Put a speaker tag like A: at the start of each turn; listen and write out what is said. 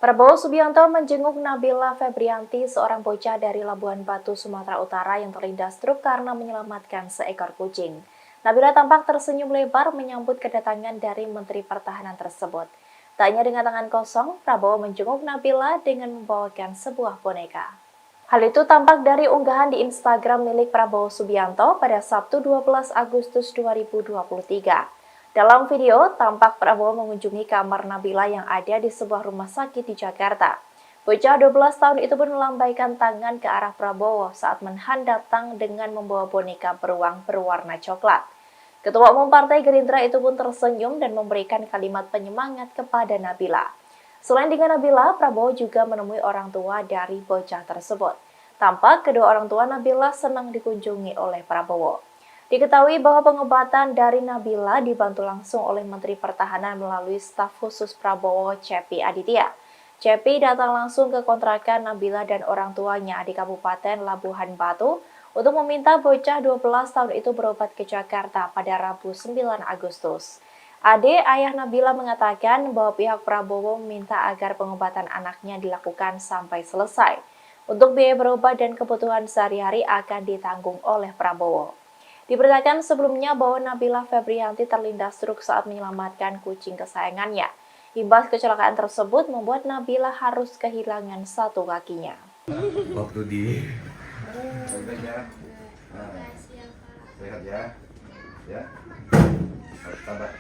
A: Prabowo Subianto menjenguk Nabila Febrianti, seorang bocah dari Labuan Batu, Sumatera Utara yang terlindas truk karena menyelamatkan seekor kucing. Nabila tampak tersenyum lebar menyambut kedatangan dari Menteri Pertahanan tersebut. Tak hanya dengan tangan kosong, Prabowo menjenguk Nabila dengan membawakan sebuah boneka. Hal itu tampak dari unggahan di Instagram milik Prabowo Subianto pada Sabtu 12 Agustus 2023. Dalam video, tampak Prabowo mengunjungi kamar Nabila yang ada di sebuah rumah sakit di Jakarta. Bocah 12 tahun itu pun melambaikan tangan ke arah Prabowo saat Menhan datang dengan membawa boneka beruang berwarna coklat. Ketua Umum Partai Gerindra itu pun tersenyum dan memberikan kalimat penyemangat kepada Nabila. Selain dengan Nabila, Prabowo juga menemui orang tua dari bocah tersebut. Tampak kedua orang tua Nabila senang dikunjungi oleh Prabowo. Diketahui bahwa pengobatan dari Nabila dibantu langsung oleh Menteri Pertahanan melalui staf khusus Prabowo, Cepi Aditya. Cepi datang langsung ke kontrakan Nabila dan orang tuanya di Kabupaten Labuhan Batu untuk meminta bocah 12 tahun itu berobat ke Jakarta pada Rabu 9 Agustus. Ade, ayah Nabila, mengatakan bahwa pihak Prabowo meminta agar pengobatan anaknya dilakukan sampai selesai. Untuk biaya berobat dan kebutuhan sehari-hari akan ditanggung oleh Prabowo. Diberitakan sebelumnya bahwa Nabila Febrianti terlindas truk saat menyelamatkan kucing kesayangannya. Imbas kecelakaan tersebut membuat Nabila harus kehilangan satu kakinya.
B: Waktu di sehat ya, ya, harus sabar.